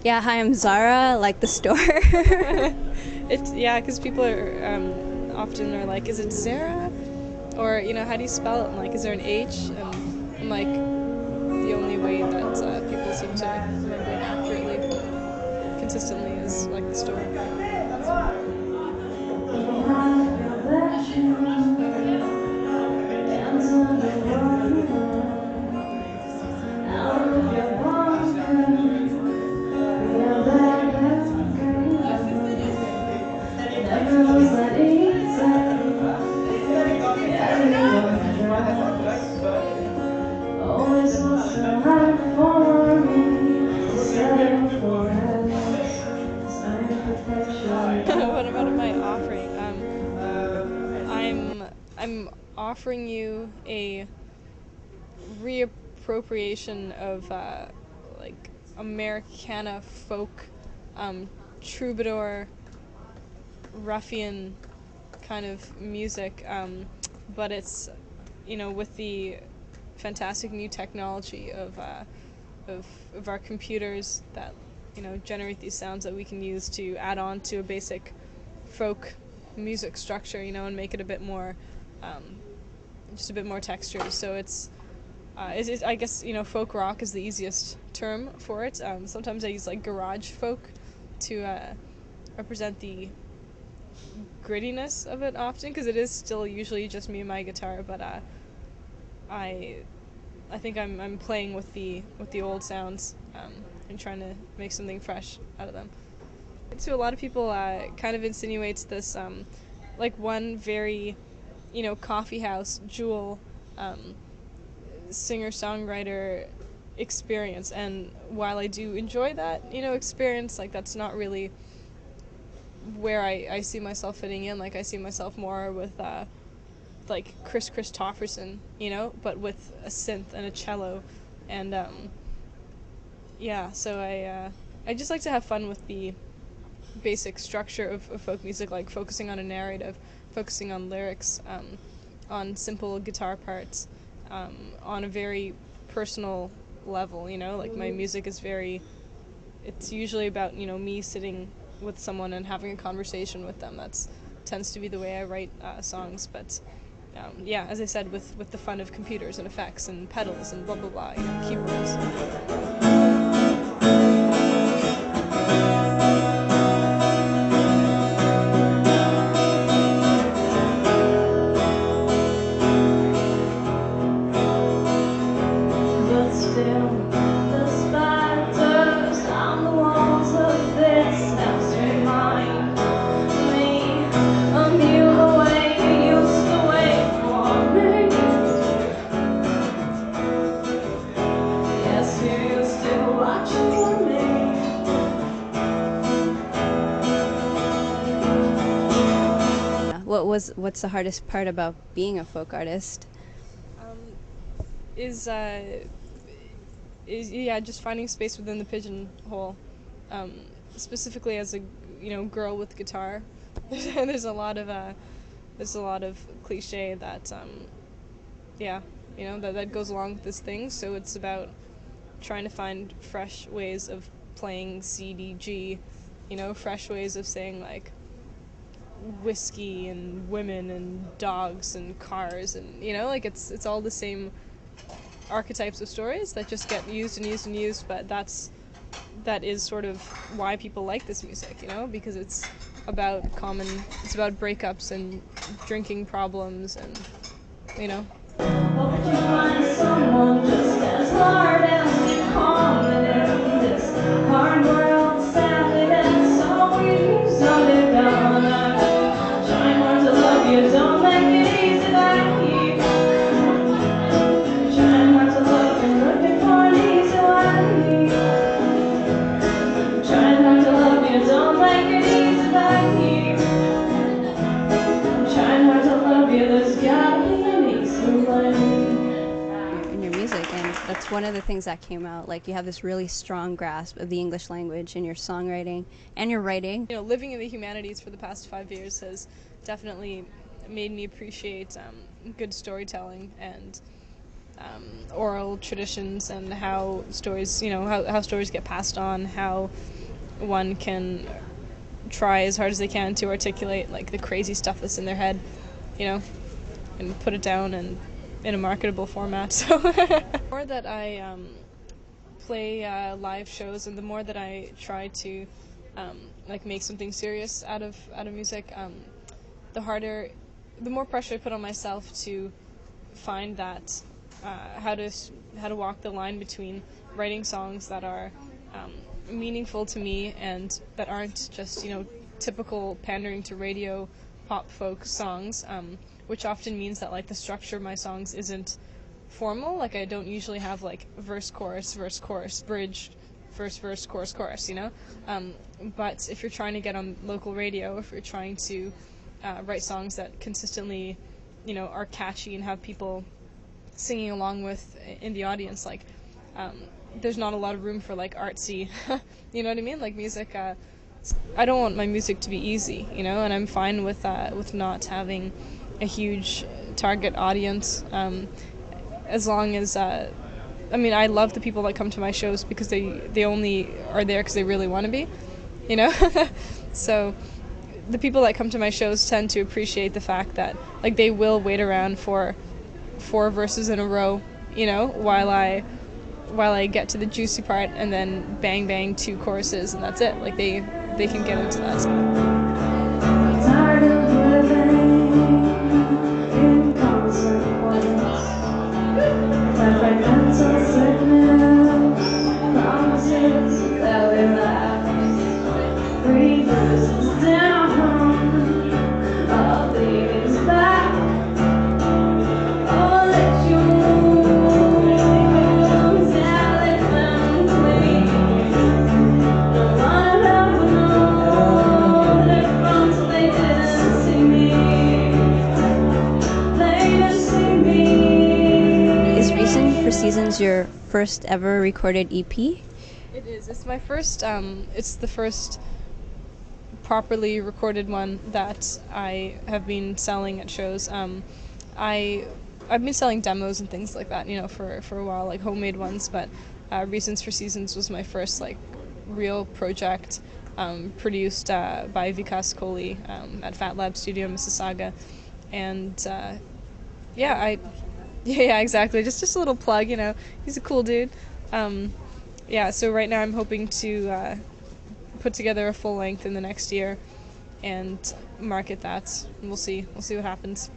Yeah, hi, I'm Zara, like the store. Yeah, because people are often are like, is it Zara? Or, how do you spell it? And like, is there an H? And like, the only way that people seem to remember it accurately, consistently, is like the store. What about my offering? I'm offering you a reappropriation of like Americana folk, troubadour, ruffian kind of music, but it's with the fantastic new technology of our computers that generate these sounds that we can use to add on to a basic folk music structure, and make it a bit more, just a bit more texture. So I guess folk rock is the easiest term for it. Sometimes I use like garage folk to represent the grittiness of it often, because it is still usually just me and my guitar, but I think I'm playing with the old sounds, and trying to make something fresh out of them. So a lot of people kind of insinuates this, like one very coffee house jewel, singer-songwriter experience, and while I do enjoy that experience, like that's not really where I see myself fitting in. Like I see myself more with like Chris Christopherson, but with a synth and a cello, and yeah. So I just like to have fun with the basic structure of folk music, like focusing on a narrative, focusing on lyrics, on simple guitar parts, on a very personal level. Like my music is it's usually about me sitting with someone and having a conversation with them. That's tends to be the way I write songs, but yeah, as I said, with the fun of computers and effects and pedals and blah blah blah, keyboards. What's the hardest part about being a folk artist? Um, is yeah, just finding space within the pigeonhole. Um, Specifically as a girl with guitar, there's a lot of cliche that yeah, that goes along with this thing. So it's about trying to find fresh ways of playing CDG, fresh ways of saying like whiskey and women and dogs and cars, and like it's all the same archetypes of stories that just get used and used and used, but that is sort of why people like this music, because it's about breakups and drinking problems, and Hope you find someone just as hard as common in this hard world. Sadly, that's all we've started on. I'm trying hard to love you, don't make it easy like you. Trying hard to love you, looking for an easy life. Trying hard to love you, don't make it easy like you. Trying hard to love you, there's gotta be an easy life. In your music, and that's one of the things that came out. Like you have this really strong grasp of the English language in your songwriting and your writing. Living in the humanities for the past 5 years has definitely made me appreciate good storytelling, and oral traditions and how stories, how stories get passed on, how one can try as hard as they can to articulate like the crazy stuff that's in their head, and put it down and in a marketable format. So the more that I play live shows, and the more that I try to make something serious out of music, the more pressure I put on myself to find that how to walk the line between writing songs that are meaningful to me and that aren't just typical pandering to radio pop folk songs, which often means that like the structure of my songs isn't formal. Like I don't usually have like verse chorus bridge, verse chorus, but if you're trying to get on local radio, if you're trying to write songs that consistently are catchy and have people singing along with in the audience, like there's not a lot of room for like artsy you know what I mean, like music. I don't want my music to be easy, and I'm fine with not having a huge target audience, as long as I love the people that come to my shows because they only are there because they really want to be, so the people that come to my shows tend to appreciate the fact that like they will wait around for 4 verses in a row, while I get to the juicy part and then bang bang 2 choruses and that's it. Like they can get into that. Tired of living in consequence, like mental sickness, promises that we laugh, 3 verses down, all things back. Oh, let you Seasons your first ever recorded EP? It is. It's my first. It's the first properly recorded one that I have been selling at shows. I've been selling demos and things like that, for a while, like homemade ones. But Reasons for Seasons was my first like real project, produced by Vikas Kohli at Fat Lab Studio in Mississauga, and Yeah, exactly. Just a little plug, He's a cool dude. So right now I'm hoping to put together a full length in the next year and market that. And we'll see what happens.